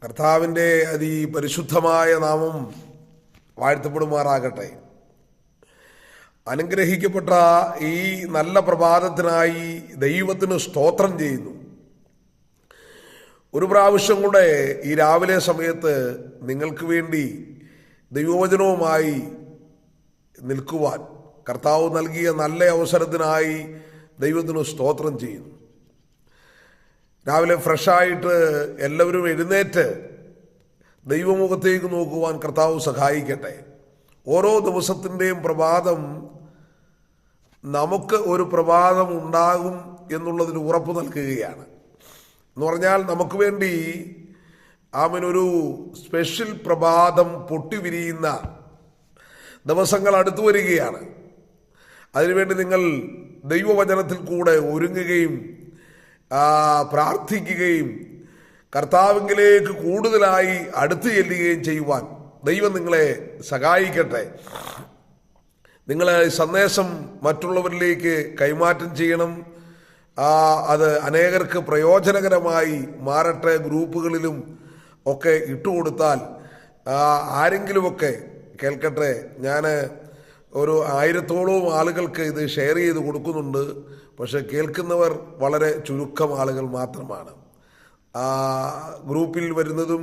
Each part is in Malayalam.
കർത്താവിൻ്റെ അതിപരിശുദ്ധമായ നാമം വാഴ്ത്തപ്പെടുമാറാകട്ടെ. അനുഗ്രഹിക്കപ്പെട്ട ഈ നല്ല പ്രഭാതത്തിനായി ദൈവത്തിന് സ്തോത്രം ചെയ്യുന്നു. ഒരു പ്രാവശ്യം കൂടെ ഈ രാവിലെ സമയത്ത് നിങ്ങൾക്ക് വേണ്ടി ദൈവവചനവുമായി നിൽക്കുവാൻ കർത്താവ് നൽകിയ നല്ല അവസരത്തിനായി ദൈവത്തിന് സ്തോത്രം ചെയ്യുന്നു. രാവിലെ ഫ്രഷായിട്ട് എല്ലാവരും എഴുന്നേറ്റ് ദൈവമുഖത്തേക്ക് നോക്കുവാൻ കർത്താവ് സഹായിക്കട്ടെ. ഓരോ ദിവസത്തിൻ്റെയും പ്രഭാതം നമുക്ക് ഒരു പ്രഭാതം ഉണ്ടാകും എന്നുള്ളതിന് ഉറപ്പ് നൽകുകയാണ്. എന്ന് പറഞ്ഞാൽ നമുക്ക് വേണ്ടി ഒരു സ്പെഷ്യൽ പ്രഭാതം പൊട്ടിവിരിയുന്ന ദിവസങ്ങൾ അടുത്തു വരികയാണ്. അതിനുവേണ്ടി നിങ്ങൾ ദൈവവചനത്തിൽ കൂടെ ഒരുങ്ങുകയും പ്രാർത്ഥിക്കുകയും കർത്താവിലേക്ക് കൂടുതലായി അടുത്തു ചെല്ലുകയും ചെയ്യുവാൻ ദൈവം നിങ്ങളെ സഹായിക്കട്ടെ. നിങ്ങൾ സന്ദേശം മറ്റുള്ളവരിലേക്ക് കൈമാറ്റം ചെയ്യണം. അത് അനേകർക്ക് പ്രയോജനകരമായി മാറട്ടെ. ഗ്രൂപ്പുകളിലും ഒക്കെ ഇട്ടുകൊടുത്താൽ ആരെങ്കിലുമൊക്കെ കേൾക്കട്ടെ. ഞാൻ ഒരു 1000-ഓളം ആളുകൾക്ക് ഇത് ഷെയർ ചെയ്ത് കൊടുക്കുന്നുണ്ട്. പക്ഷെ കേൾക്കുന്നവർ വളരെ ചുരുക്കം ആളുകൾ മാത്രമാണ്. ഗ്രൂപ്പിൽ വരുന്നതും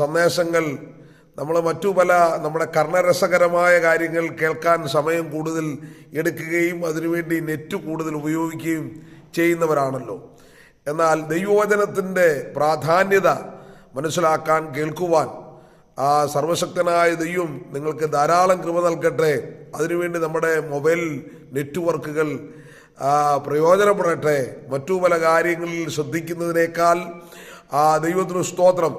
സന്ദേശങ്ങൾ നമ്മൾ മറ്റു പല നമ്മുടെ കർണരസകരമായ കാര്യങ്ങൾ കേൾക്കാൻ സമയം കൂടുതൽ എടുക്കുകയും അതിനുവേണ്ടി നെറ്റ് കൂടുതൽ ഉപയോഗിക്കുകയും ചെയ്യുന്നവരാണല്ലോ. എന്നാൽ ദൈവവചനത്തിൻ്റെ പ്രാധാന്യത മനസ്സിലാക്കാൻ കേൾക്കുവാൻ സർവശക്തനായ ദൈവം നിങ്ങൾക്ക് ധാരാളം കൃപ നൽകട്ടെ. അതിനുവേണ്ടി നമ്മുടെ മൊബൈൽ നെറ്റ്വർക്കുകൾ പ്രയോജനപ്പെടട്ടെ. മറ്റു പല കാര്യങ്ങളിൽ ശ്രദ്ധിക്കുന്നതിനേക്കാൾ ദൈവത്തിന് സ്തോത്രം.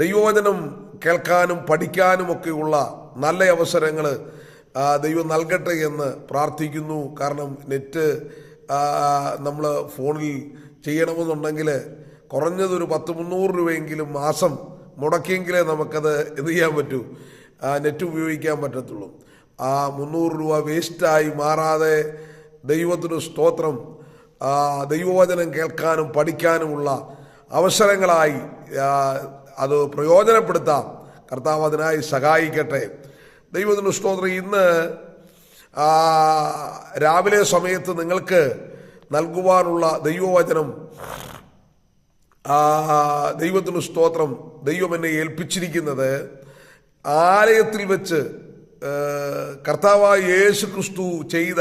ദൈവവചനം കേൾക്കാനും പഠിക്കാനുമൊക്കെയുള്ള നല്ല അവസരങ്ങൾ ദൈവം നൽകട്ടെ എന്ന് പ്രാർത്ഥിക്കുന്നു. കാരണം നെറ്റ് നമ്മൾ ഫോണിൽ ചെയ്യണമെന്നുണ്ടെങ്കിൽ കുറഞ്ഞതൊരു 100-300 രൂപയെങ്കിലും മാസം മുടക്കിയെങ്കിലേ നമുക്കത് എന്ത് ചെയ്യാൻ പറ്റൂ, നെറ്റ് ഉപയോഗിക്കാൻ പറ്റത്തുള്ളൂ. 300 രൂപ വേസ്റ്റായി മാറാതെ ദൈവത്തിന് സ്തോത്രം ദൈവവചനം കേൾക്കാനും പഠിക്കാനുമുള്ള അവസരങ്ങളായി അത് പ്രയോജനപ്പെടുത്താം. കർത്താവ് അതിനായി സഹായിക്കട്ടെ. ദൈവത്തിന് സ്തോത്രം. ഇന്ന് രാവിലെ സമയത്ത് നിങ്ങൾക്ക് നൽകുവാനുള്ള ദൈവവചനം ദൈവത്തിന് സ്തോത്രം ദൈവം എന്നെ ഏൽപ്പിച്ചിരിക്കുന്നത് ആലയത്തിൽ വെച്ച് കർത്താവായ യേശു ക്രിസ്തു ചെയ്ത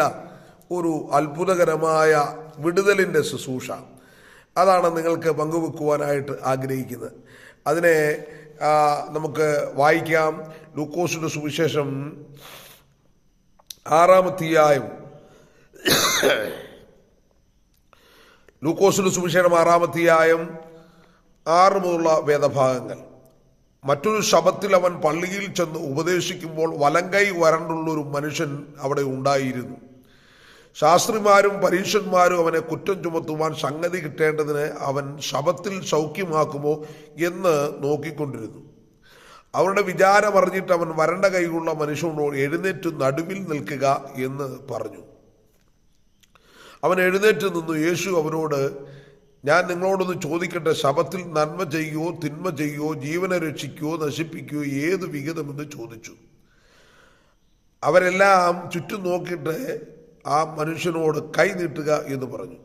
ഒരു അത്ഭുതകരമായ വിടുതലിൻ്റെ ശുശ്രൂഷ. അതാണ് നിങ്ങൾക്ക് പങ്കുവെക്കുവാനായിട്ട് ആഗ്രഹിക്കുന്നത്. അതിനെ നമുക്ക് വായിക്കാം. ലൂക്കോസിന്റെ സുവിശേഷം 6-ാം അധ്യായം. ലൂക്കോസിന്റെ സുവിശേഷം 6-ാം അധ്യായം 6 മുതലുള്ള വേദഭാഗങ്ങൾ. മറ്റൊരു ശബത്തിൽ അവൻ പള്ളിയിൽ ചെന്ന് ഉപദേശിക്കുമ്പോൾ വലങ്കൈ വരണ്ടുള്ളൊരു മനുഷ്യൻ അവിടെ ഉണ്ടായിരുന്നു. ശാസ്ത്രിമാരും പരീക്ഷന്മാരും അവനെ കുറ്റം ചുമത്തുവാൻ സംഗതി കിട്ടേണ്ടതിന് അവൻ ശബത്തിൽ സൗഖ്യമാക്കുമോ എന്ന് നോക്കിക്കൊണ്ടിരുന്നു. അവരുടെ വിചാരം അറിഞ്ഞിട്ട് അവൻ വരണ്ട കൈയുള്ള മനുഷ്യനോട് എഴുന്നേറ്റ് നടുവിൽ നിൽക്കുക എന്ന് പറഞ്ഞു. അവൻ എഴുന്നേറ്റ് നിന്നു. യേശു അവനോട്, ഞാൻ നിങ്ങളോടൊന്ന് ചോദിക്കട്ടെ, ശബത്തിൽ നന്മ ചെയ്യുകയോ തിന്മ ചെയ്യുകയോ ജീവനെ രക്ഷിക്കുകയോ നശിപ്പിക്കുകയോ ഏത് വിഹിതമെന്ന് ചോദിച്ചു. അവരെല്ലാം ചുറ്റും നോക്കിയിട്ട് ആ മനുഷ്യനോട് കൈ നീട്ടുക എന്ന് പറഞ്ഞു.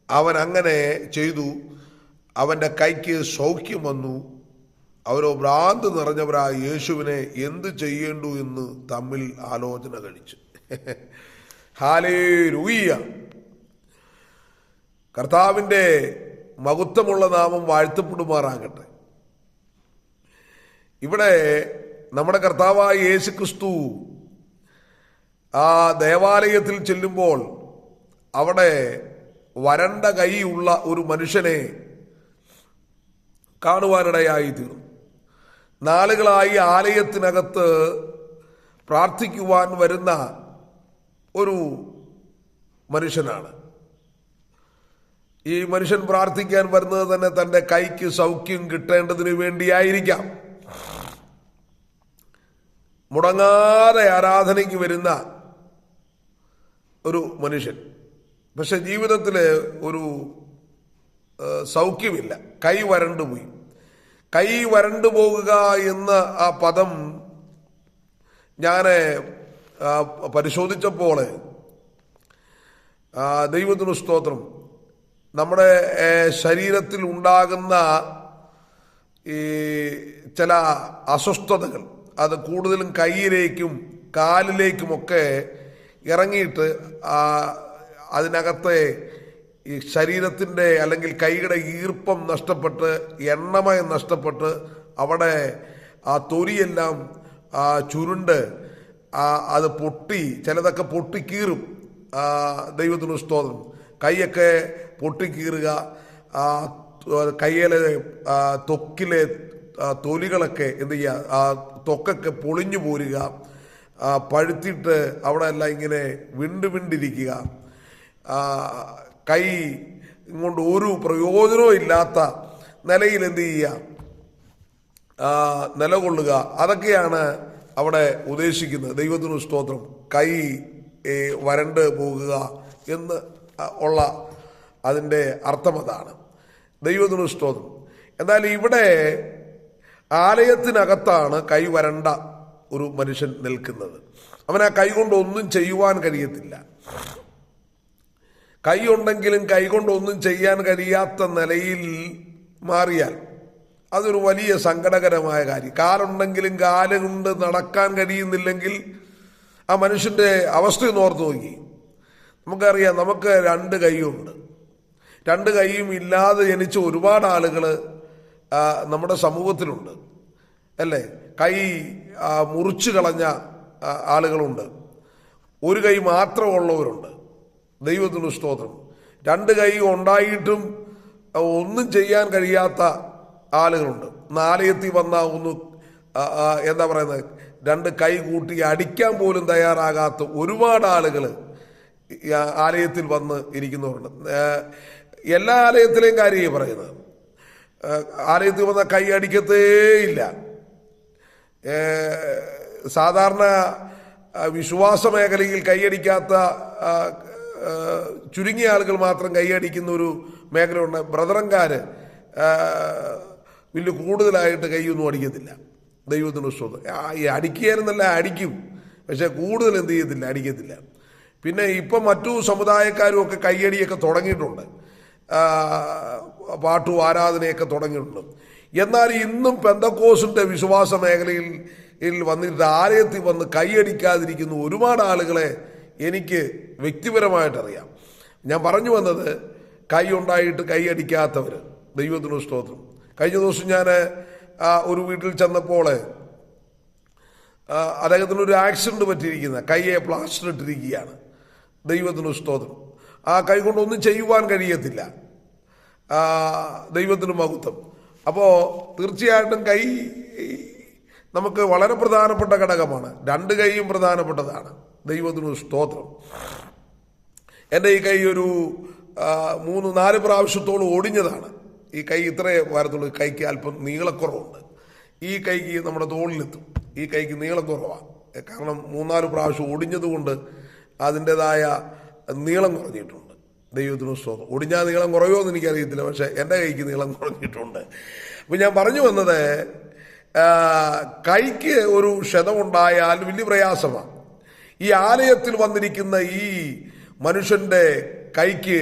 അവൻ അങ്ങനെ ചെയ്തു. അവൻ്റെ കൈക്ക് സൗഖ്യം വന്നു. അവരോ ഭ്രാന്ത് നിറഞ്ഞവരായ യേശുവിനെ എന്ത് ചെയ്യേണ്ടു എന്ന് തമ്മിൽ ആലോചന കഴിച്ചു. ഹല്ലേലൂയ. കർത്താവിൻ്റെ മഹത്വമുള്ള നാമം വാഴ്ത്തപ്പെടുമാറാകട്ടെ. ഇവിടെ നമ്മുടെ കർത്താവായ യേശു ക്രിസ്തു ദേവാലയത്തിൽ ചെല്ലുമ്പോൾ അവിടെ വരണ്ട കൈയുള്ള ഒരു മനുഷ്യനെ കാണുവാനിടയായി തീർന്നു. നാളുകളായി ആലയത്തിനകത്ത് പ്രാർത്ഥിക്കുവാൻ വരുന്ന ഒരു മനുഷ്യനാണ്. ഈ മനുഷ്യൻ പ്രാർത്ഥിക്കാൻ വരുന്നത് തന്നെ തൻ്റെ കൈക്ക് സൗഖ്യം കിട്ടേണ്ടതിന് വേണ്ടിയായിരിക്കാം. മുടങ്ങാതെ ആരാധനയ്ക്ക് വരുന്ന ഒരു മനുഷ്യൻ. പക്ഷെ ജീവിതത്തിൽ ഒരു സൗഖ്യമില്ല. കൈ വരണ്ടുപോയി. കൈ വരണ്ടു പോകുക എന്ന ആ പദം ഞാൻ പരിശോധിച്ചപ്പോൾ ദൈവത്തിന് സ്തോത്രം, നമ്മുടെ ശരീരത്തിൽ ഉണ്ടാകുന്ന ഈ ചില അസ്വസ്ഥതകൾ അത് കൂടുതലും കൈയിലേക്കും കാലിലേക്കുമൊക്കെ ഇറങ്ങിയിട്ട് അതിനകത്തെ ഈ ശരീരത്തിൻ്റെ അല്ലെങ്കിൽ കൈയുടെ ഈർപ്പം നഷ്ടപ്പെട്ട് എണ്ണമയം നഷ്ടപ്പെട്ട് അവിടെ ആ തൊലിയെല്ലാം ചുരുണ്ട് അത് പൊട്ടി, ചിലതൊക്കെ പൊട്ടിക്കീറും. ദൈവത്തിന് സ്തോത്രം. കൈയൊക്കെ പൊട്ടിക്കീറുക, കയ്യിലെ ത്വക്കിലെ തൊലികളൊക്കെ എന്ത് ചെയ്യുക, ത്വക്കൊക്കെ പൊളിഞ്ഞു പോരുക, പഴുത്തിട്ട് അവിടെ എല്ലാം ഇങ്ങനെ വിണ്ടിരിക്കുക, കൈ കൊണ്ട് ഒരു പ്രയോജനവും ഇല്ലാത്ത നിലയിൽ എന്ത് ചെയ്യുക, നിലകൊള്ളുക. അതൊക്കെയാണ് അവിടെ ഉദ്ദേശിക്കുന്നത്. ദൈവത്തിന് സ്തോത്രം. കൈ വരണ്ട് പോകുക എന്ന് ഉള്ള അതിൻ്റെ അർത്ഥം അതാണ്. ദൈവത്തിന് സ്തോത്രം. എന്നാൽ ഇവിടെ ആലയത്തിനകത്താണ് കൈ വരണ്ട ഒരു മനുഷ്യൻ നിൽക്കുന്നത്. അവൻ ആ കൈ കൊണ്ട് ഒന്നും ചെയ്യുവാൻ കഴിയത്തില്ല. കൈ ഉണ്ടെങ്കിലും കൈ കൊണ്ട് ഒന്നും ചെയ്യാൻ കഴിയാത്ത നിലയിൽ മാറിയാൽ അതൊരു വലിയ സങ്കടകരമായ കാര്യം. കാലുണ്ടെങ്കിലും കാല് കൊണ്ട് നടക്കാൻ കഴിയുന്നില്ലെങ്കിൽ ആ മനുഷ്യൻ്റെ അവസ്ഥയൊന്ന് ഓർത്ത് നോക്കി. നമുക്കറിയാം, നമുക്ക് 2 കൈയുണ്ട്. 2 കൈയും ഇല്ലാതെ ജനിച്ച ഒരുപാട് ആളുകൾ നമ്മുടെ സമൂഹത്തിലുണ്ട്, അല്ലേ? കൈ മുറിച്ചു കളഞ്ഞ ആളുകളുണ്ട്. 1 കൈ മാത്രമുള്ളവരുണ്ട്. ദൈവത്തിന് സ്തോത്രം. 2 കൈ ഉണ്ടായിട്ടും ഒന്നും ചെയ്യാൻ കഴിയാത്ത ആളുകളുണ്ട്. ആലയത്തിൽ വന്ന എന്താ പറയുന്നത്, 2 കൈ കൂട്ടി അടിക്കാൻ പോലും തയ്യാറാകാത്ത ഒരുപാട് ആളുകൾ ആലയത്തിൽ വന്ന് ഇരിക്കുന്നവരുണ്ട്. എല്ലാ ആലയത്തിലെയും കാര്യമാണ് പറയുന്നത്. ആലയത്തിൽ വന്ന കൈ അടിക്കത്തേയില്ല. സാധാരണ വിശ്വാസ മേഖലയിൽ കൈയടിക്കാത്ത ചുരുങ്ങിയ ആളുകൾ മാത്രം കൈയടിക്കുന്ന ഒരു മേഖലയുണ്ട്. ബ്രദറൻകാർ വലിയ കൂടുതലായിട്ട് കൈയൊന്നും അടിക്കത്തില്ല. ദൈവത്തിന് സ്തോത്രം. അടിക്കുകയായിരുന്നല്ല, അടിക്കും, പക്ഷെ കൂടുതൽ എന്ത് ചെയ്യത്തില്ല, അടിക്കത്തില്ല. പിന്നെ ഇപ്പം മറ്റു സമുദായക്കാരും ഒക്കെ കൈയടിയൊക്കെ തുടങ്ങിയിട്ടുണ്ട്, പാട്ടും ആരാധനയൊക്കെ തുടങ്ങിയിട്ടുണ്ട്. എന്നാൽ ഇന്നും പെന്തക്കോസിൻ്റെ വിശ്വാസ മേഖലയിൽ വന്നിട്ട് ആലയത്തിൽ വന്ന് കൈയടിക്കാതിരിക്കുന്ന ഒരുപാട് ആളുകളെ എനിക്ക് വ്യക്തിപരമായിട്ടറിയാം. ഞാൻ പറഞ്ഞു വന്നത്, കൈ ഉണ്ടായിട്ട് കൈയടിക്കാത്തവർ. ദൈവത്തിന് സ്തോത്രം. കഴിഞ്ഞ ദിവസം ഞാൻ ഒരു വീട്ടിൽ ചെന്നപ്പോൾ അദ്ദേഹത്തിനൊരു ആക്സിഡൻറ്റ് പറ്റിയിരിക്കുന്ന കൈയെ പ്ലാസ്റ്റർ ഇട്ടിരിക്കുകയാണ്. ദൈവത്തിന് സ്തോത്രം. ആ കൈ കൊണ്ടൊന്നും ചെയ്യുവാൻ കഴിയത്തില്ല. ദൈവത്തിന് മഹത്വം. അപ്പോൾ തീർച്ചയായിട്ടും കൈ നമുക്ക് വളരെ പ്രധാനപ്പെട്ട ഘടകമാണ്. 2 കൈയും പ്രധാനപ്പെട്ടതാണ്. ദൈവത്തിന് സ്തോത്രം. എൻ്റെ ഈ കൈ ഒരു 3-4 പ്രാവശ്യത്തോളം ഒടിഞ്ഞതാണ്. ഈ കൈ ഇത്രേ വരത്തുള്ളൂ. കൈക്ക് അല്പം നീളക്കുറവുണ്ട്. ഈ കൈക്ക് നമ്മുടെ തോളിലെത്തും. ഈ കൈക്ക് നീളം കുറവാണ്. കാരണം 3-4 പ്രാവശ്യം ഒടിഞ്ഞതുകൊണ്ട് അതിൻ്റെതായ നീളം കുറഞ്ഞിട്ടുണ്ട്. ദൈവത്തിന് സ്തോത്രം. ഒടിഞ്ഞാൽ നീളം കുറയോ എന്ന് എനിക്കറിയത്തില്ല, പക്ഷേ എൻ്റെ കൈക്ക് നീളം കുറഞ്ഞിട്ടുണ്ട്. അപ്പം ഞാൻ പറഞ്ഞു വന്നത്, കൈക്ക് ഒരു ക്ഷതമുണ്ടായാൽ വലിയ പ്രയാസമാണ്. ഈ ആലയത്തിൽ വന്നിരിക്കുന്ന ഈ മനുഷ്യൻ്റെ കൈക്ക്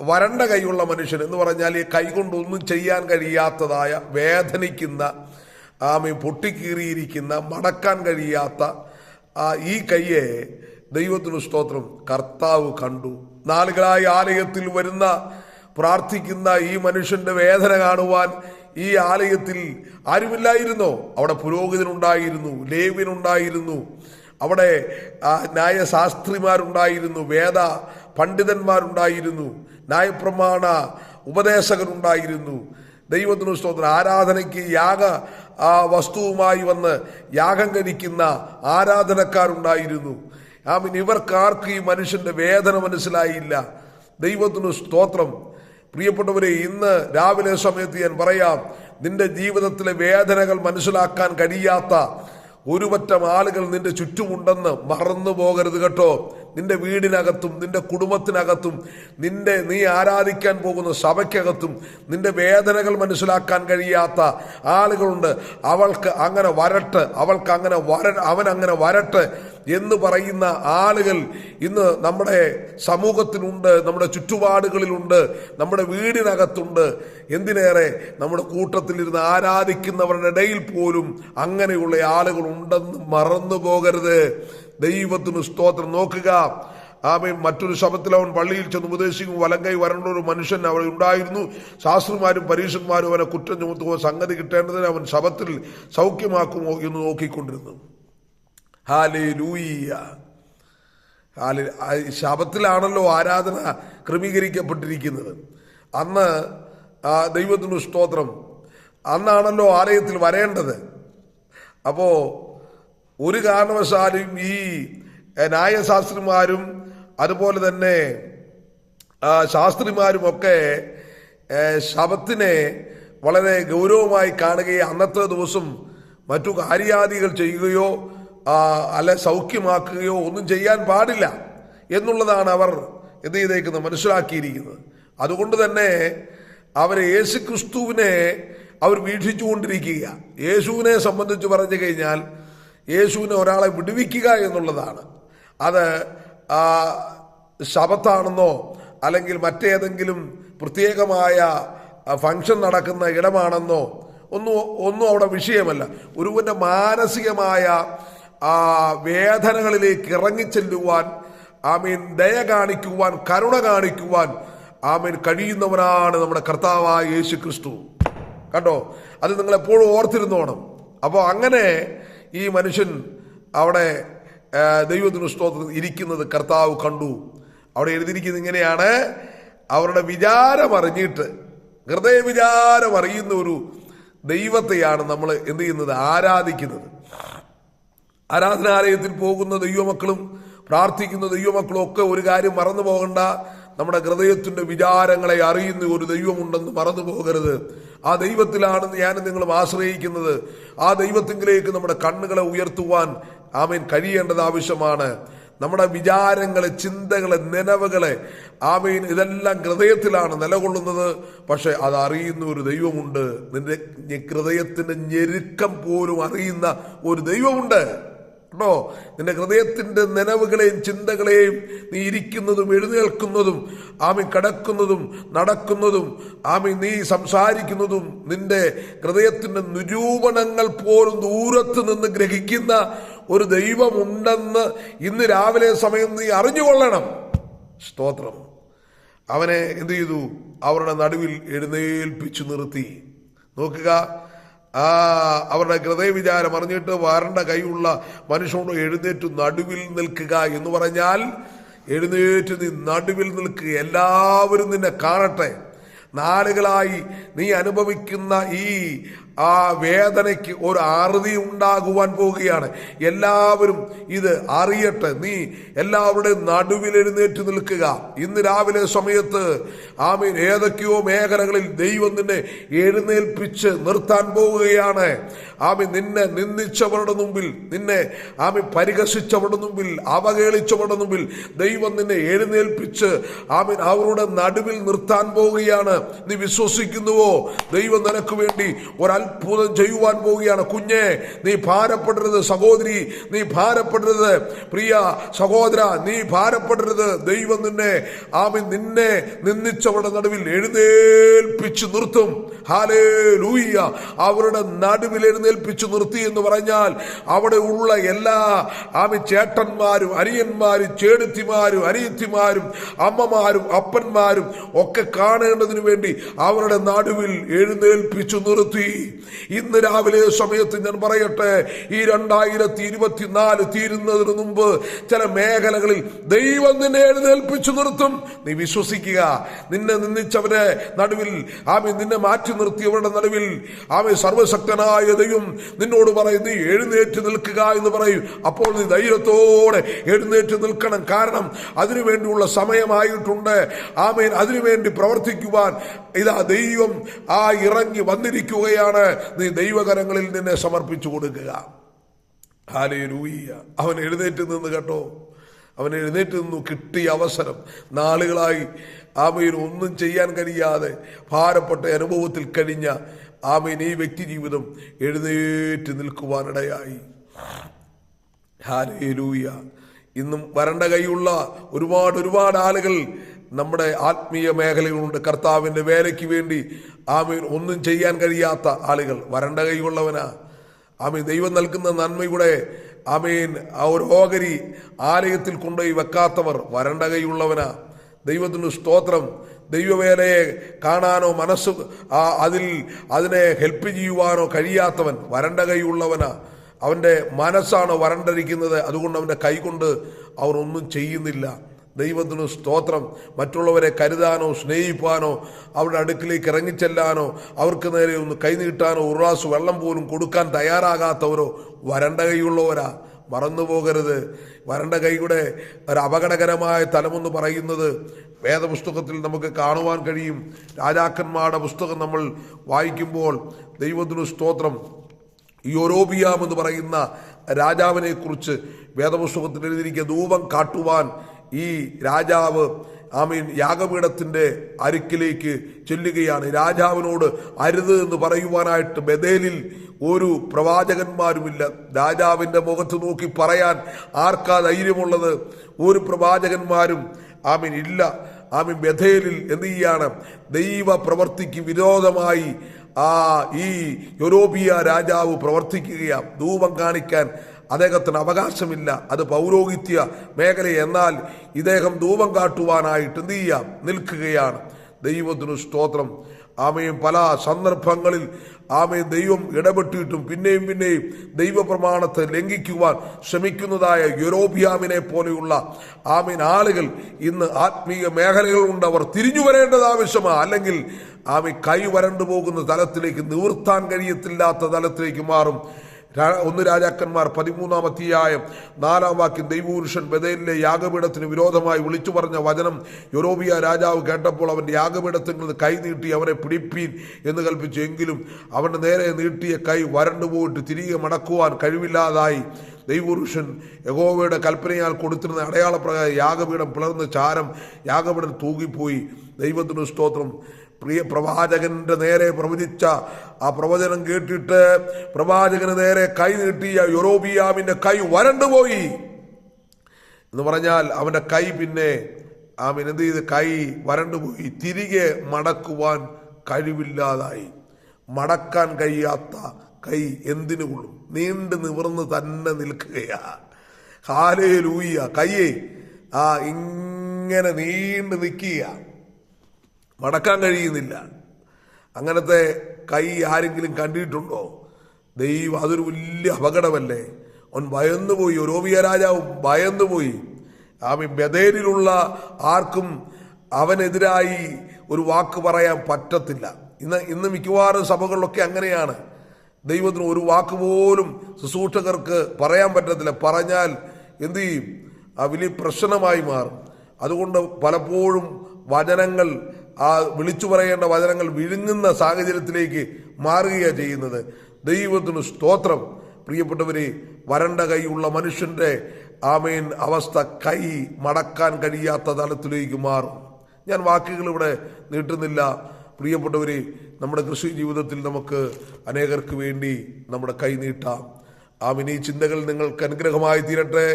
വരണ്ട കൈയുള്ള മനുഷ്യൻ എന്ന് പറഞ്ഞാൽ ഈ കൈ കൊണ്ടൊന്നും ചെയ്യാൻ കഴിയാത്തതായ, വേദനിക്കുന്ന, പൊട്ടിക്കീറിയിരിക്കുന്ന, മടക്കാൻ കഴിയാത്ത ഈ കൈയെ ദൈവത്തിന് സ്തോത്രം കർത്താവ് കണ്ടു. നാളുകളായി ആലയത്തിൽ വരുന്ന പ്രാർത്ഥിക്കുന്ന ഈ മനുഷ്യന്റെ വേദന കാണുവാൻ ഈ ആലയത്തിൽ ആരുമില്ലായിരുന്നോ? അവിടെ പുരോഹിതനുണ്ടായിരുന്നു, ലേവ്യനുണ്ടായിരുന്നു, അവിടെ ന്യായശാസ്ത്രിമാരുണ്ടായിരുന്നു, വേദ പണ്ഡിതന്മാരുണ്ടായിരുന്നു, ന്യായപ്രമാണ ഉപദേശകരുണ്ടായിരുന്നു. ദൈവത്തിന് സ്തോത്രം. ആരാധനയ്ക്ക് വസ്തുവുമായി വന്ന് യാഗം കഴിക്കുന്ന ആരാധനക്കാരുണ്ടായിരുന്നു. ഇവർക്കാർക്ക് ഈ മനുഷ്യന്റെ വേദന മനസ്സിലായില്ല. ദൈവത്തിന് സ്തോത്രം. പ്രിയപ്പെട്ടവരെ, ഇന്ന് രാവിലെ സമയത്ത് ഞാൻ പറയാം, നിന്റെ ജീവിതത്തിലെ വേദനകൾ മനസ്സിലാക്കാൻ കഴിയാത്ത ഒരുപറ്റം ആളുകൾ നിന്റെ ചുറ്റുമുണ്ടെന്ന് മറന്നു പോകരുത് കേട്ടോ. നിന്റെ വീടിനകത്തും നിന്റെ കുടുംബത്തിനകത്തും നീ ആരാധിക്കാൻ പോകുന്ന സഭയ്ക്കകത്തും നിന്റെ വേദനകൾ മനസ്സിലാക്കാൻ കഴിയാത്ത ആളുകളുണ്ട്. അവൾക്ക് അങ്ങനെ വരട്ടെ, അവൻ അങ്ങനെ വരട്ടെ എന്ന് പറയുന്ന ആളുകൾ ഇന്ന് നമ്മുടെ സമൂഹത്തിലുണ്ട്, നമ്മുടെ ചുറ്റുപാടുകളിലുണ്ട്, നമ്മുടെ വീടിനകത്തുണ്ട്. എന്തിനേറെ നമ്മുടെ കൂട്ടത്തിലിരുന്ന് ആരാധിക്കുന്നവരുടെ ഇടയിൽ പോലും അങ്ങനെയുള്ള ആളുകൾ ഉണ്ടെന്ന് മറന്നു പോകരുത്. ദൈവത്തിന് സ്തോത്രം. നോക്കുക, ആമേൻ. മറ്റൊരു ശബത്തിൽ അവൻ പള്ളിയിൽ ചെന്ന് ഉപദേശിക്കും. വലങ്കൈ വരണ്ട ഒരു മനുഷ്യൻ അവിടെ ഉണ്ടായിരുന്നു. ശാസ്ത്രിമാരും പരീക്ഷന്മാരും അവനെ കുറ്റം ചുമത്തുമോ, സംഗതി കിട്ടേണ്ടതിന് അവൻ ശബത്തിൽ സൗഖ്യമാക്കുമോ എന്ന് നോക്കിക്കൊണ്ടിരുന്നു. ഹല്ലേലൂയ. ശബത്തിലാണല്ലോ ആരാധന ക്രമീകരിക്കപ്പെട്ടിരിക്കുന്നത്. അന്ന് ദൈവത്തിന് സ്തോത്രം, അന്നാണല്ലോ ആലയത്തിൽ വരേണ്ടത്. അപ്പോ ഒരു കാരണവശാലും ഈ ന്യായശാസ്ത്രിമാരും അതുപോലെ തന്നെ ശാസ്ത്രിമാരുമൊക്കെ ശബത്തിനെ വളരെ ഗൗരവമായി കാണുകയും അന്നത്തെ ദിവസം മറ്റു കാര്യാദികൾ ചെയ്യുകയോ അല്ലെ സൗഖ്യമാക്കുകയോ ഒന്നും ചെയ്യാൻ പാടില്ല എന്നുള്ളതാണ് അവർ എന്ത് ചെയ്തേക്കുന്നത്, മനസ്സിലാക്കിയിരിക്കുന്നത്. അതുകൊണ്ട് തന്നെ അവർ യേശുക്രിസ്തുവിനെ അവർ വീക്ഷിച്ചുകൊണ്ടിരിക്കുക. യേശുവിനെ സംബന്ധിച്ച് പറഞ്ഞു കഴിഞ്ഞാൽ യേശുവിനെ ഒരാളെ വിടുവിക്കുക എന്നുള്ളതാണ്. അത് ശബത്താണെന്നോ അല്ലെങ്കിൽ മറ്റേതെങ്കിലും പ്രത്യേകമായ ഫംഗ്ഷൻ നടക്കുന്ന ഇടമാണെന്നോ ഒന്നും അവിടെ വിഷയമല്ല. ഒരുവന്റെ മാനസികമായ വേദനകളിലേക്ക് ഇറങ്ങിച്ചെല്ലുവാൻ, ദയ കാണിക്കുവാൻ, കരുണ കാണിക്കുവാൻ കഴിയുന്നവനാണ് നമ്മുടെ കർത്താവായ യേശു ക്രിസ്തു. കണ്ടോ, അത് നിങ്ങൾ എപ്പോഴും ഓർത്തിരുന്നോണം. അപ്പോൾ അങ്ങനെ ഈ മനുഷ്യൻ അവിടെ ദൈവത്തിന് സ്തോത്രം ഇരിക്കുന്നത് കർത്താവ് കണ്ടു. അവിടെ എഴുതിയിരിക്കുന്നത് ഇങ്ങനെയാണ്: അവരുടെ വിചാരം അറിഞ്ഞിട്ട്, ഹൃദയ വിചാരം അറിയുന്ന ഒരു ദൈവത്തെയാണ് നമ്മൾ എന്ത് ചെയ്യുന്നത്, ആരാധിക്കുന്നത്. ആരാധനാലയത്തിൽ പോകുന്ന ദൈവമക്കളും പ്രാർത്ഥിക്കുന്ന ദൈവമക്കളും ഒക്കെ ഒരു കാര്യം മറന്നു പോകണ്ട. നമ്മുടെ ഹൃദയത്തിന്റെ വിചാരങ്ങളെ അറിയുന്ന ഒരു ദൈവമുണ്ടെന്ന് മറന്നു പോകരുത്. ആ ദൈവത്തിലാണ് ഞാൻ നിങ്ങളും ആശ്രയിക്കുന്നത്. ആ ദൈവത്തിലേക്ക് നമ്മുടെ കണ്ണുകളെ ഉയർത്തുവാൻ കഴിയേണ്ടത് ആവശ്യമാണ്. നമ്മുടെ വിചാരങ്ങളെ, ചിന്തകളെ, നനവുകളെ ഇതെല്ലാം ഹൃദയത്തിലാണ് നിലകൊള്ളുന്നത്. പക്ഷെ അത് അറിയുന്ന ഒരു ദൈവമുണ്ട്. നിന്റെ ഹൃദയത്തിന്റെ ഞെരുക്കം പോലും അറിയുന്ന ഒരു ദൈവമുണ്ട് കേട്ടോ. നിന്റെ ഹൃദയത്തിന്റെ നനവുകളെയും ചിന്തകളെയും, നീ ഇരിക്കുന്നതും എഴുന്നേൽക്കുന്നതും കിടക്കുന്നതും നടക്കുന്നതും നീ സംസാരിക്കുന്നതും നിന്റെ ഹൃദയത്തിന്റെ നിരൂപണങ്ങൾ പോലും ദൂരത്ത് നിന്ന് ഗ്രഹിക്കുന്ന ഒരു ദൈവമുണ്ടെന്ന് ഇന്ന് രാവിലെ സമയം നീ അറിഞ്ഞുകൊള്ളണം. സ്തോത്രം. അവനെ എന്ത് ചെയ്തു? അവരുടെ നടുവിൽ എഴുന്നേൽപ്പിച്ചു നിർത്തി. നോക്കുക, അവരുടെ ഹൃദയ വിചാരം അറിഞ്ഞിട്ട് വരണ്ട കൈയുള്ള മനുഷ്യനോട് എഴുന്നേറ്റ് നടുവിൽ നിൽക്കുക എന്ന് പറഞ്ഞാൽ, എഴുന്നേറ്റ് നീ നടുവിൽ നിൽക്കുക, എല്ലാവരും നിന്നെ കാണട്ടെ. നാളുകളായി നീ അനുഭവിക്കുന്ന ഈ വേദനയ്ക്ക് ഒരു അറുതി ഉണ്ടാകുവാൻ പോവുകയാണ്. എല്ലാവരും ഇത് അറിയട്ടെ. നീ എല്ലാവരുടെയും നടുവിൽ എഴുന്നേറ്റ് നിൽക്കുക. ഇന്ന് രാവിലെ സമയത്ത് ഏതൊക്കെയോ മേഖലകളിൽ ദൈവം നിന്നെ എഴുന്നേൽപ്പിച്ച് നിർത്താൻ പോവുകയാണ്. നിന്നെ നിന്ദിച്ചവരുടെ മുമ്പിൽ, നിന്നെ പരിഹസിച്ചവരുടെ മുമ്പിൽ, അവഹേളിച്ചവരുടെ മുമ്പിൽ ദൈവം നിന്നെ എഴുന്നേൽപ്പിച്ച് അവരുടെ നടുവിൽ നിർത്താൻ പോവുകയാണ്. നീ വിശ്വസിക്കുന്നുവോ? ദൈവം നിനക്ക് വേണ്ടി ഒരത്ഭുതം ചെയ്യുവാൻ പോവുകയാണ്. കുഞ്ഞെ, നീ ഭാരപ്പെടരുത്. സഹോദരി, നീ ഭാരപ്പെടരുത്. പ്രിയ സഹോദര, നീ ഭാരപ്പെടരുത്. ദൈവം നിന്നെ നിന്ദിച്ചവരുടെ നടുവിൽ എഴുന്നേൽപ്പിച്ചു നിർത്തും. ഹല്ലേലൂയ. അവരുടെ നടുവിൽ എഴുന്നേൽപ്പിച്ചു നിർത്തി എന്ന് പറഞ്ഞാൽ അവിടെ ഉള്ള എല്ലാ ചേട്ടന്മാരും അനിയന്മാരും ചേടത്തിമാരും അനിയത്തിമാരും അമ്മമാരും അപ്പന്മാരും ഒക്കെ കാണേണ്ടതിനു വേണ്ടി അവരുടെ നടുവിൽ എഴുന്നേൽപ്പിച്ചു നിർത്തി. ഇന്ന് രാവിലെ സമയത്ത് ഞാൻ പറയട്ടെ, ഈ 2024 തീരുന്നതിന് മുമ്പ് ചില മേഖലകളിൽ ദൈവം നിന്നെ എഴുന്നേൽപ്പിച്ചു നിർത്തും. നീ വിശ്വസിക്കുക. നിന്നെ നിന്ദിച്ചവരെ നടുവിൽ നിന്നെ മാറ്റി നിർത്തിയവരുടെ നടുവിൽ സർവശക്തനായ ദൈവം നിന്നോട് പറയും, നീ എഴുന്നേറ്റ് നിൽക്കുക എന്ന് പറയും. അപ്പോൾ നീ ധൈര്യത്തോടെ എഴുന്നേറ്റ് നിൽക്കണം. കാരണം അതിനുവേണ്ടിയുള്ള സമയമായിട്ടുണ്ട്. അതിനുവേണ്ടി പ്രവർത്തിക്കുവാൻ ഇതാ ദൈവം ഇറങ്ങി വന്നിരിക്കുകയാണ്. നീ ദൈവകരങ്ങളിൽ നിന്നെ സമർപ്പിച്ചു കൊടുക്കുക. ഹല്ലേലൂയ. അവൻ എഴുന്നേറ്റ് നിന്ന് കേട്ടോ, അവൻ എഴുന്നേറ്റ് നിന്നു. കിട്ടിയ അവസരം. നാളുകളായി ആമേൻ ഒന്നും ചെയ്യാൻ കഴിയാതെ ഭാരപ്പെട്ട അനുഭവത്തിൽ കഴിഞ്ഞ ആമേൻ ഈ വ്യക്തി ജീവിതം എഴുന്നേറ്റ് നിൽക്കുവാനിടയായി. ഹല്ലേലൂയ. ഇന്നും വരണ്ട കൈയുള്ള ഒരുപാട് ആളുകൾ നമ്മുടെ ആത്മീയ മേഖലകളുണ്ട്. കർത്താവിൻ്റെ വേലയ്ക്ക് വേണ്ടി ആമേൻ ഒന്നും ചെയ്യാൻ കഴിയാത്ത ആളുകൾ വരണ്ട കൈയുള്ളവനാ. ആമേൻ ദൈവം നൽകുന്ന നന്മയുടെ ആമേൻ ആ ഒരു ഓഹരി ആലയത്തിൽ കൊണ്ടുപോയി വെക്കാത്തവർ വരണ്ട കൈയുള്ളവനാ. ദൈവത്തിന് സ്തോത്രം. ദൈവവേലയെ കാണാനോ അതിനെ ഹെൽപ്പ് ചെയ്യുവാനോ കഴിയാത്തവൻ വരണ്ട കൈയുള്ളവനാ. അവൻ്റെ മനസ്സാണ് വരണ്ടിരിക്കുന്നത്. അതുകൊണ്ട് അവൻ്റെ കൈകൊണ്ട് അവർ ഒന്നും ചെയ്യുന്നില്ല. ദൈവത്തിന് സ്തോത്രം. മറ്റുള്ളവരെ കരുതാനോ സ്നേഹിപ്പാനോ അവരുടെ അടുക്കിലേക്ക് ഇറങ്ങിച്ചെല്ലാനോ അവർക്ക് നേരെ ഒന്ന് കൈനീട്ടാനോ ഒരു ഗ്ലാസ് വെള്ളം പോലും കൊടുക്കാൻ തയ്യാറാകാത്തവരോ വരണ്ട കൈയുള്ളവരാ. മറന്നു പോകരുത്. വരണ്ട കൈയുടെ ഒരു അപകടകരമായ തലമെന്ന് പറയുന്നത് വേദപുസ്തകത്തിൽ നമുക്ക് കാണുവാൻ കഴിയും. രാജാക്കന്മാരുടെ പുസ്തകം നമ്മൾ വായിക്കുമ്പോൾ ദൈവത്തിന് സ്തോത്രം, യൊരോബിയാം എന്ന് പറയുന്ന രാജാവിനെ കുറിച്ച് വേദപുസ്തകത്തിൽ എഴുതിയിരിക്കുക. ധൂപം കാട്ടുവാൻ ഈ രാജാവ് ആമീൻ യാഗപീഠത്തിന്റെ അരിക്കിലേക്ക് ചെല്ലുകയാണ്. രാജാവിനോട് അരുത് എന്ന് പറയുവാനായിട്ട് ബഥേലിൽ ഒരു പ്രവാചകന്മാരുമില്ല. രാജാവിൻ്റെ മുഖത്ത് നോക്കി പറയാൻ ആർക്കാ ധൈര്യമുള്ളത്? ഒരു പ്രവാചകന്മാരും ആമീൻ ഇല്ല. ആമീൻ ബഥേലിൽ എന്ത് ചെയ്യാണ്? ദൈവ പ്രവർത്തിക്ക് വിരോധമായി ഈ യൊരോബിയ രാജാവ് പ്രവർത്തിക്കുകയാണ്. ധൂപം കാണിക്കാൻ അദ്ദേഹത്തിന് അവകാശമില്ല. അത് പൗരോഹിത്യ മേഖല. എന്നാൽ ഇദ്ദേഹം ധൂപം കാട്ടുവാനായിട്ട് എന്ത് ചെയ്യാം? നിൽക്കുകയാണ്. ദൈവത്തിന് സ്തോത്രം. ആമയും പല സന്ദർഭങ്ങളിൽ ആമയും ദൈവം ഇടപെട്ടിട്ടും പിന്നെയും ദൈവപ്രമാണത്തെ ലംഘിക്കുവാൻ ശ്രമിക്കുന്നതായ യൊരോബിയാമിനെ പോലെയുള്ള ആമീൻ ആളുകൾ ഇന്ന് ആത്മീയ മേഖലകളുണ്ട്. അവർ തിരിഞ്ഞു വരേണ്ടത് ആവശ്യമാണ്. അല്ലെങ്കിൽ കൈ വരണ്ടു പോകുന്ന തലത്തിലേക്ക്, നിവർത്താൻ കഴിയത്തില്ലാത്ത തലത്തിലേക്ക് മാറും. 1 രാജാക്കന്മാർ 13-ാം അധ്യായം 4-ാം വാക്യം, ദൈവപുരുഷൻ ബഥേലിലെ യാഗപീഠത്തിന് വിരോധമായി വിളിച്ചു പറഞ്ഞ വചനം യൊരോബിയ രാജാവ് കേട്ടപ്പോൾ അവൻ്റെ യാഗപീഠത്തിൽ നിന്ന് കൈ നീട്ടി അവനെ പിടിപ്പീൻ എന്ന് കൽപ്പിച്ചു. എങ്കിലും അവൻ്റെ നേരെ നീട്ടിയ കൈ വരണ്ടുപോയിട്ട് തിരികെ മടക്കുവാൻ കഴിവില്ലാതായി. ദൈവപുരുഷൻ യഹോവയുടെ കൽപ്പനയാൽ കൊടുത്തിരുന്ന അടയാളപ്രകാരം യാഗപീഠം പിളർന്ന് ചാരം യാഗപീഠം തൂകിപ്പോയി. ദൈവത്തിന് സ്തോത്രം. പ്രിയ പ്രവാചകന്റെ നേരെ പ്രവചിച്ച ആ പ്രവചനം കേട്ടിട്ട് പ്രവാചകന് നേരെ കൈ നീട്ടിയ യൊരോബിയാമിന്റെ കൈ വരണ്ടുപോയി എന്ന് പറഞ്ഞാൽ അവന്റെ കൈ പിന്നെ എന്ത് ചെയ്ത്? കൈ വരണ്ടുപോയി. തിരികെ മടക്കുവാൻ കഴിവില്ലാതായി. മടക്കാൻ കഴിയാത്ത കൈ എന്തിനു കൊള്ളും? നീണ്ടു നിവർന്ന് തന്നെ നിൽക്കുകയാ. ഹല്ലേലൂയ. കൈയെ ഇങ്ങനെ നീണ്ടു നിൽക്കുക, മടക്കാൻ കഴിയുന്നില്ല. അങ്ങനത്തെ കൈ ആരെങ്കിലും കണ്ടിട്ടുണ്ടോ? ദൈവം, അതൊരു വലിയ അപകടമല്ലേ? അവൻ ഭയന്നുപോയി. യൊരോബിയ രാജാവ് ഭയന്നുപോയി. ബഥേലിലുള്ള ആർക്കും അവനെതിരായി ഒരു വാക്ക് പറയാൻ പറ്റത്തില്ല. ഇന്ന് മിക്കവാറും സഭകളിലൊക്കെ അങ്ങനെയാണ്. ദൈവത്തിന് ഒരു വാക്ക് പോലും ശുശ്രൂഷകർക്ക് പറയാൻ പറ്റത്തില്ല. പറഞ്ഞാൽ എന്തു ചെയ്യും? വലിയ പ്രശ്നമായി മാറും. അതുകൊണ്ട് പലപ്പോഴും വചനങ്ങൾ, വിളിച്ചു പറയേണ്ട വചനങ്ങൾ വിഴുങ്ങുന്ന സാഹചര്യത്തിലേക്ക് മാറുകയാണ് ചെയ്യുന്നത്. ദൈവത്തിന് സ്തോത്രം. പ്രിയപ്പെട്ടവരെ, വരണ്ട കൈയുള്ള മനുഷ്യന്റെ അവസ്ഥ കൈ മടക്കാൻ കഴിയാത്ത തലത്തിലേക്ക് മാറും. ഞാൻ വാക്കുകൾ ഇവിടെ നീട്ടുന്നില്ല. പ്രിയപ്പെട്ടവരെ, നമ്മുടെ കൃഷി ജീവിതത്തിൽ നമുക്ക് അനേകർക്ക് വേണ്ടി നമ്മുടെ കൈ നീട്ടാം. ഈ ചിന്തകൾ നിങ്ങൾക്ക് അനുഗ്രഹമായി തീരട്ടെ.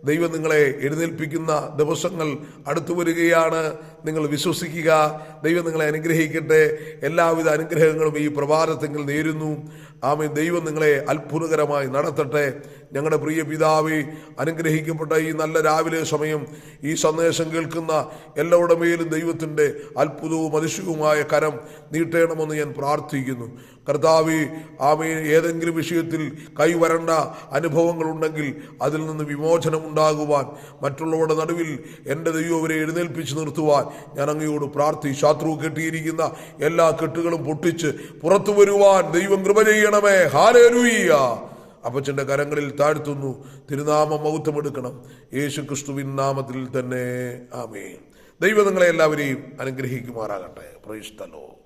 ദൈവം നിങ്ങളെ എഴുന്നേൽപ്പിക്കുന്ന ദിവസങ്ങൾ അടുത്തു വരികയാണ്. നിങ്ങൾ വിശ്വസിക്കുക. ദൈവം നിങ്ങളെ അനുഗ്രഹിക്കട്ടെ. എല്ലാവിധ അനുഗ്രഹങ്ങളും ഈ പ്രഭാതത്തിൽ നേരുന്നു. ദൈവം നിങ്ങളെ അത്ഭുതകരമായി നടത്തട്ടെ. ഞങ്ങളുടെ പ്രിയ പിതാവേ, അനുഗ്രഹിക്കപ്പെട്ട ഈ നല്ല രാവിലെ സമയം ഈ സന്ദേശം കേൾക്കുന്ന എല്ലാവരുടെ മേലും ദൈവത്തിൻ്റെ അത്ഭുതവും അതിശയവുമായ കരം നീട്ടണമെന്ന് ഞാൻ പ്രാർത്ഥിക്കുന്നു. കർത്താവേ, ഏതെങ്കിലും വിഷയത്തിൽ കൈവരേണ്ട അനുഭവങ്ങളുണ്ടെങ്കിൽ അതിൽ നിന്ന് വിമോചനം ഉണ്ടാകുവാൻ, മറ്റുള്ളവരുടെ നടുവിൽ എൻ്റെ ദൈവം അവരെ എഴുന്നേൽപ്പിച്ച് നിർത്തുവാൻ ഞാൻ അങ്ങയോട് ശത്രു കെട്ടിയിരിക്കുന്ന എല്ലാ കെട്ടുകളും പൊട്ടിച്ച് പുറത്തു വരുവാൻ ദൈവം കൃപ ചെയ്യണമേ. ഹല്ലേലൂയ. അപ്പച്ചൻ്റെ കരങ്ങളിൽ താഴ്ത്തുന്നു. തിരുനാമം മഹത്വമെടുക്കണം. യേശു ക്രിസ്തുവിൻ നാമത്തിൽ തന്നെ ആമേൻ. ദൈവം നിങ്ങളെ എല്ലാവരെയും അനുഗ്രഹിക്കുമാറാകട്ടെ. Praise the Lord.